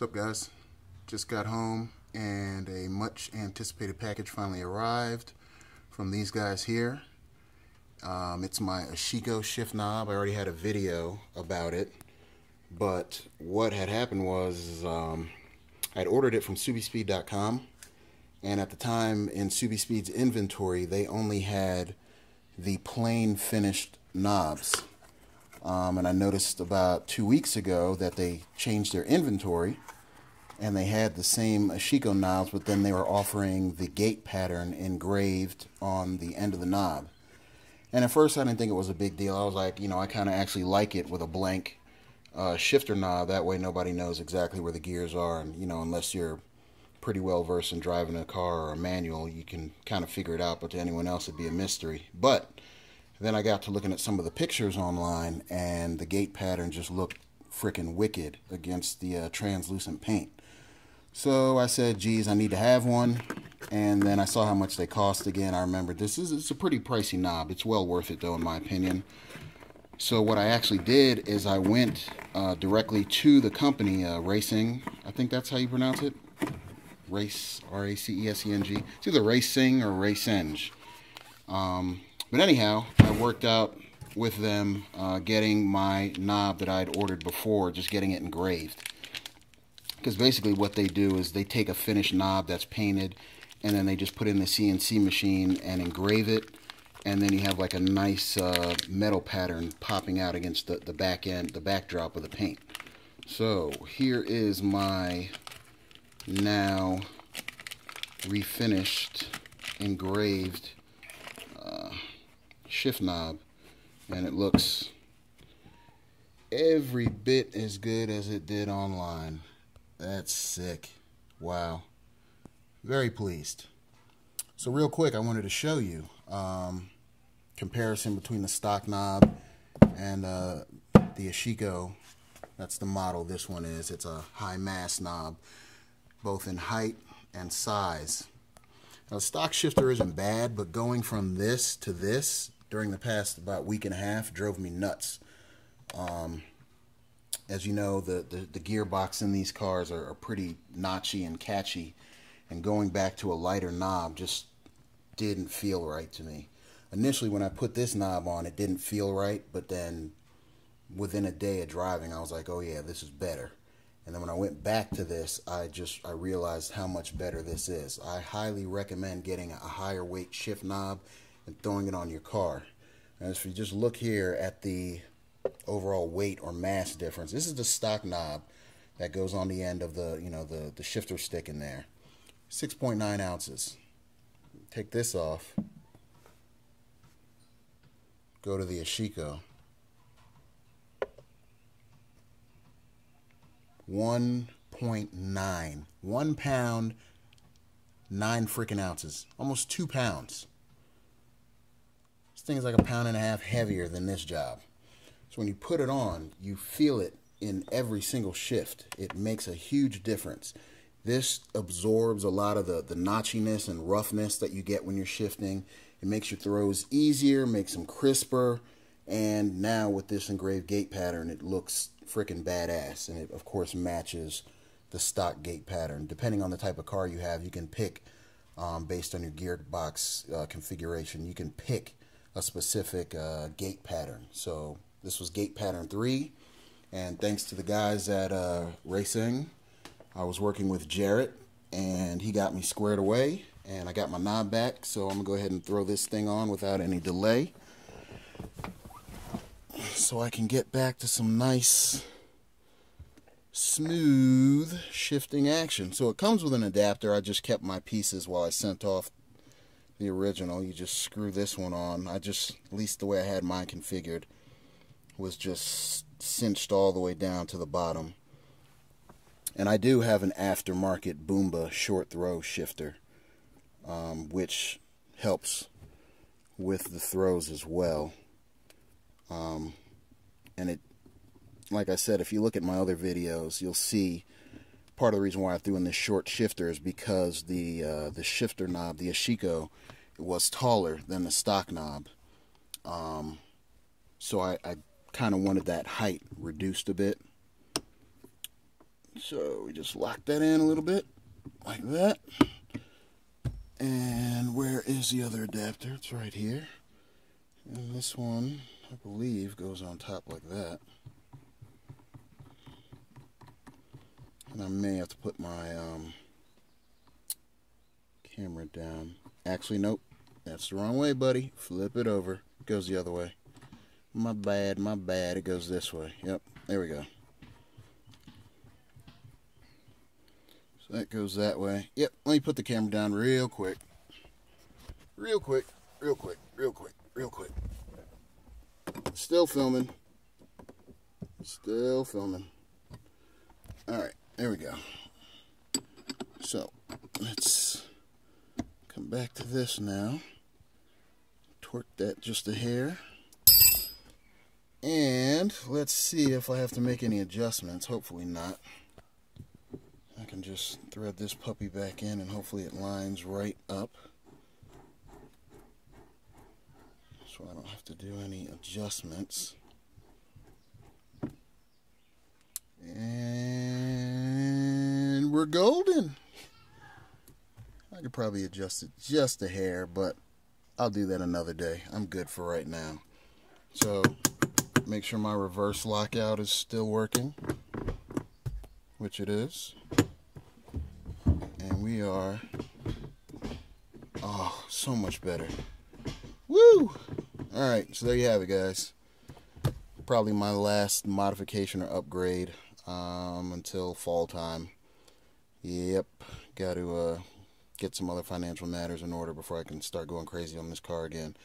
What's up, guys? Just got home and a much anticipated package finally arrived from these guys here. It's my Ashiko shift knob. I already had a video about it, but what had happened was I'd ordered it from subispeed.com, and at the time in Subispeed's inventory they only had the plain finished knobs. And I noticed about 2 weeks ago that they changed their inventory and they had the same Ashiko knobs, but then they were offering the gate pattern engraved on the end of the knob. And at first I didn't think it was a big deal. I was like, I kind of actually like it with a blank shifter knob. That way nobody knows exactly where the gears are, and unless you're pretty well versed in driving a car or a manual, you can kind of figure it out, but to anyone else it'd be a mystery. But then I got to looking at some of the pictures online, and the gate pattern just looked freaking wicked against the translucent paint. So I said, geez, I need to have one. And then I saw how much they cost again. I remembered it's a pretty pricey knob. It's well worth it though, in my opinion. So what I actually did is I went directly to the company, Raceseng. I think that's how you pronounce it. R-A-C-E-S-E-N-G. It's either Raceseng or Raceseng. But anyhow, I worked out with them getting my knob that I'd ordered before, just getting it engraved. Because basically what they do is they take a finished knob that's painted, and then they just put it in the CNC machine and engrave it, and then you have like a nice metal pattern popping out against the back end, the backdrop of the paint. So here is my now refinished, engraved shift knob, and it looks every bit as good as it did online. That's sick. Wow. Very pleased. So real quick, I wanted to show you comparison between the stock knob and the Ashiko. That's the model this one is. It's a high mass knob, both in height and size. Now, the stock shifter isn't bad, but going from this to this during the past about week and a half drove me nuts. As you know, the gearbox in these cars are pretty notchy and catchy, and going back to a lighter knob just didn't feel right to me. Initially, when I put this knob on, it didn't feel right, but then within a day of driving, I was like, oh yeah, this is better. And then when I went back to this, I realized how much better this is. I highly recommend getting a higher weight shift knob and throwing it on your car. And if you just look here at the overall weight or mass difference, this is the stock knob that goes on the end of the the shifter stick in there. 6.9 ounces. Take this off. Go to the Ashiko. 1.9. 1 pound, 9 freaking ounces. Almost 2 pounds. This thing is like 1.5 pounds heavier than this job. So when you put it on, you feel it in every single shift. It makes a huge difference. This absorbs a lot of the notchiness and roughness that you get when you're shifting. It makes your throws easier, makes them crisper, and now with this engraved gate pattern, it looks freaking badass. And it, of course, matches the stock gate pattern. Depending on the type of car you have, you can pick, based on your gearbox configuration, you can pick a specific gate pattern. So this was gate pattern 3, and thanks to the guys at Raceseng, I was working with Jarrett, and he got me squared away, and I got my knob back. So I'm gonna go ahead and throw this thing on without any delay, so I can get back to some nice, smooth shifting action. So it comes with an adapter. I just kept my pieces while I sent off the original. You just screw this one on. At least the way I had mine configured, was just cinched all the way down to the bottom. And I do have an aftermarket Boomba short throw shifter, which helps with the throws as well. And it, like I said, if you look at my other videos, you'll see part of the reason why I threw in this short shifter is because the shifter knob, the Ashiko, was taller than the stock knob. So I kind of wanted that height reduced a bit. So we just lock that in a little bit, like that. And where is the other adapter? It's right here. And this one, I believe, goes on top like that. And I may have to put my camera down. Actually, nope. That's the wrong way, buddy. Flip it over. It goes the other way. My bad, my bad. It goes this way. Yep, there we go. So that goes that way. Yep, let me put the camera down real quick. Real quick, real quick, real quick, real quick. Still filming. Still filming. Alright, there we go. So, let's come back to this now. Torque that just a hair. And let's see if I have to make any adjustments. Hopefully not. I can just thread this puppy back in and hopefully it lines right up. So I don't have to do any adjustments. And we're golden. I could probably adjust it just a hair, but I'll do that another day. I'm good for right now. So make sure my reverse lockout is still working, which it is. And we are, oh, so much better. Woo! Alright, so there you have it, guys. Probably my last modification or upgrade until fall time. Yep, got to get some other financial matters in order before I can start going crazy on this car again.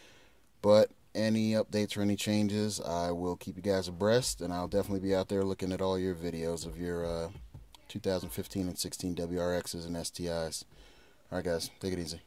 But any updates or any changes, I will keep you guys abreast, and I'll definitely be out there looking at all your videos of your 2015 and 16 WRXs and STIs. Alright guys, take it easy.